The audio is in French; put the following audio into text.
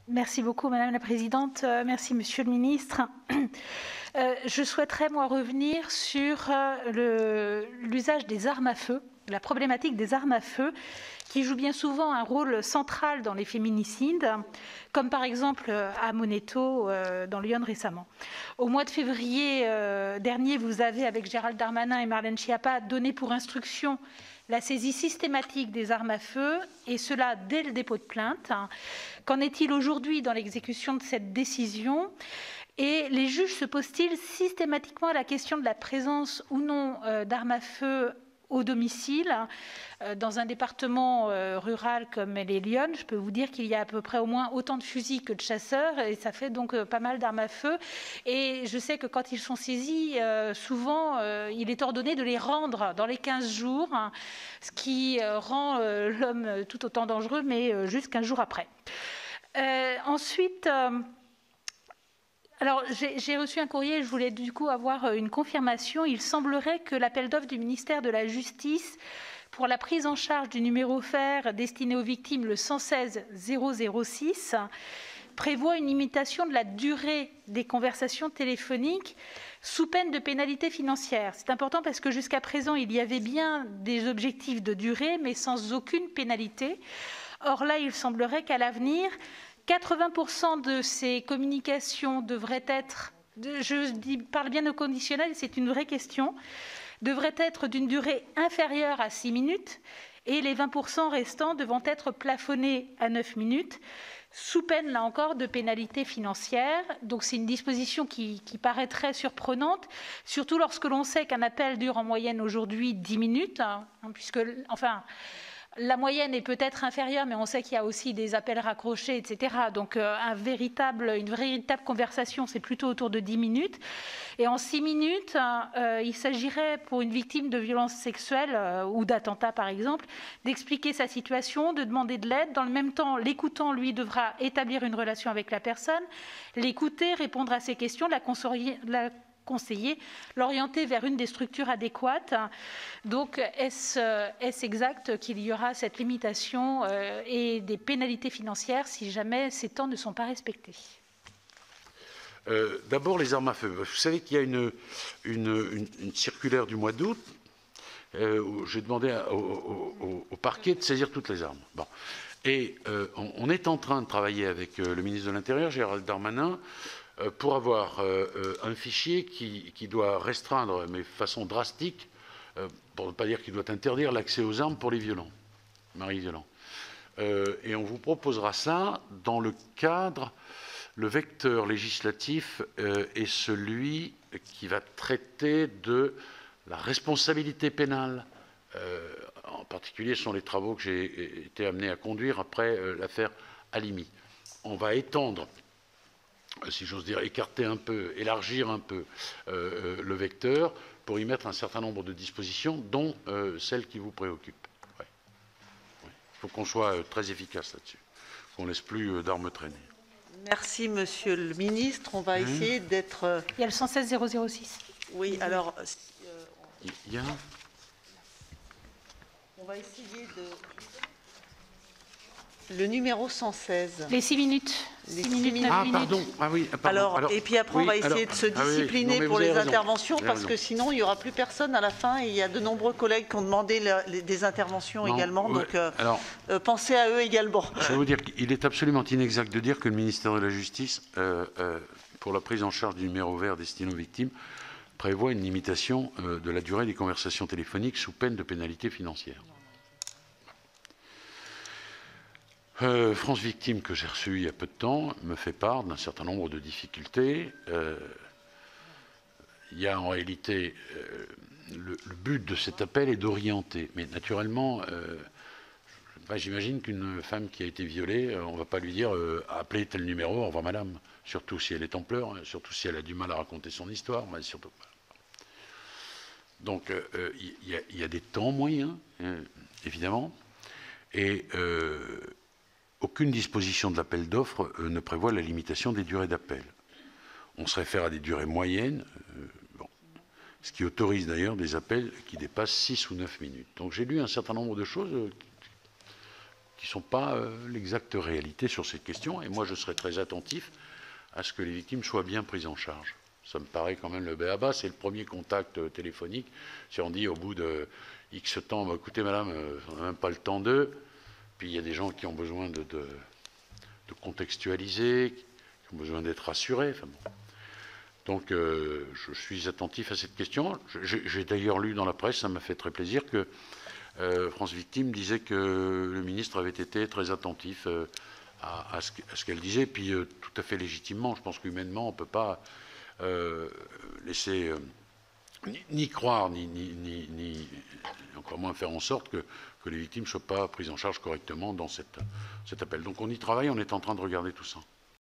Merci beaucoup, Madame la Présidente. Merci, Monsieur le Ministre. Je souhaiterais, moi, revenir sur l'usage des armes à feu, la problématique des armes à feu, qui joue bien souvent un rôle central dans les féminicides, comme par exemple à Moneto, dans Lyon récemment. Au mois de février dernier, vous avez, avec Gérald Darmanin et Marlène Schiappa, donné pour instruction la saisie systématique des armes à feu, et cela dès le dépôt de plainte. Qu'en est-il aujourd'hui dans l'exécution de cette décision ? Et les juges se posent-ils systématiquement à la question de la présence ou non d'armes à feu au domicile? Dans un département rural comme les Lyon, je peux vous dire qu'il y a à peu près au moins autant de fusils que de chasseurs, et ça fait donc pas mal d'armes à feu. Et je sais que quand ils sont saisis, souvent, il est ordonné de les rendre dans les 15 jours, hein, ce qui rend l'homme tout autant dangereux, mais juste 15 jours après. Ensuite... Alors, j'ai reçu un courrier, je voulais du coup avoir une confirmation. Il semblerait que l'appel d'offres du ministère de la Justice pour la prise en charge du numéro vert destiné aux victimes, le 116 006, prévoit une limitation de la durée des conversations téléphoniques sous peine de pénalité financière. C'est important parce que jusqu'à présent, il y avait bien des objectifs de durée, mais sans aucune pénalité. Or là, il semblerait qu'à l'avenir, 80% de ces communications devraient être, parle bien au conditionnel, c'est une vraie question, devraient être d'une durée inférieure à 6 minutes et les 20% restants devant être plafonnés à 9 minutes, sous peine, là encore, de pénalité financière. Donc c'est une disposition qui paraît très surprenante, surtout lorsque l'on sait qu'un appel dure en moyenne aujourd'hui 10 minutes, hein, puisque, enfin... La moyenne est peut-être inférieure, mais on sait qu'il y a aussi des appels raccrochés, etc. Donc une véritable conversation, c'est plutôt autour de 10 minutes. Et en 6 minutes, il s'agirait pour une victime de violences sexuelles ou d'attentats, par exemple, d'expliquer sa situation, de demander de l'aide. Dans le même temps, l'écoutant, lui, devra établir une relation avec la personne, l'écouter, répondre à ses questions, la conseiller, l'orienter vers une des structures adéquates. Donc, est-ce exact qu'il y aura cette limitation et des pénalités financières si jamais ces temps ne sont pas respectés? D'abord, les armes à feu. Vous savez qu'il y a une circulaire du mois d'août où j'ai demandé au parquet de saisir toutes les armes. Bon. Et on est en train de travailler avec le ministre de l'Intérieur, Gérald Darmanin, pour avoir un fichier qui doit restreindre, mais de façon drastique, pour ne pas dire qu'il doit interdire l'accès aux armes pour les violents, maris violents. Et on vous proposera ça dans le cadre, le vecteur législatif est celui qui va traiter de la responsabilité pénale. En particulier, ce sont les travaux que j'ai été amené à conduire après l'affaire Halimi. On va étendre, si j'ose dire, écarter un peu, élargir un peu le vecteur pour y mettre un certain nombre de dispositions, dont celle qui vous préoccupe. Ouais. Ouais. Il faut qu'on soit très efficace là-dessus, qu'on ne laisse plus d'armes traîner. Merci, Monsieur le Ministre. On va essayer d'être... Il y a le 116 006. Oui, alors... Il y a... On va essayer de... Le numéro 116. Les 6 minutes. 6 minutes, 9 minutes. Pardon. Ah oui, pardon. Alors, et puis après, on va essayer de se discipliner pour les interventions, parce que sinon, il n'y aura plus personne à la fin. Et il y a de nombreux collègues qui ont demandé des interventions également. Donc, pensez à eux également. Je vais vous dire qu'il est absolument inexact de dire que le ministère de la Justice, pour la prise en charge du numéro vert destiné aux victimes, prévoit une limitation de la durée des conversations téléphoniques sous peine de pénalité financière. France Victime, que j'ai reçu il y a peu de temps, me fait part d'un certain nombre de difficultés. Il y a en réalité, le but de cet appel est d'orienter. Mais naturellement, j'imagine qu'une femme qui a été violée, on ne va pas lui dire appelez tel numéro, au revoir madame. Surtout si elle est en pleurs, surtout si elle a du mal à raconter son histoire. Mais surtout. Donc il y a des temps moyens, évidemment. Et aucune disposition de l'appel d'offres ne prévoit la limitation des durées d'appel. On se réfère à des durées moyennes, ce qui autorise d'ailleurs des appels qui dépassent 6 ou 9 minutes. Donc j'ai lu un certain nombre de choses qui ne sont pas l'exacte réalité sur cette question. Et moi, je serai très attentif à ce que les victimes soient bien prises en charge. Ça me paraît quand même le b.a.-ba. C'est le premier contact téléphonique. Si on dit au bout de X temps, bah, écoutez madame, on n'a même pas le temps d'eux. Puis il y a des gens qui ont besoin de contextualiser, qui ont besoin d'être rassurés. Enfin, bon. Donc je suis attentif à cette question. J'ai d'ailleurs lu dans la presse, ça m'a fait très plaisir, que France Victime disait que le ministre avait été très attentif à ce qu'elle disait, puis tout à fait légitimement. Je pense qu'humainement, on ne peut pas laisser ni croire, ni encore moins faire en sorte que les victimes ne soient pas prises en charge correctement dans cet appel. Donc on y travaille, on est en train de regarder tout ça.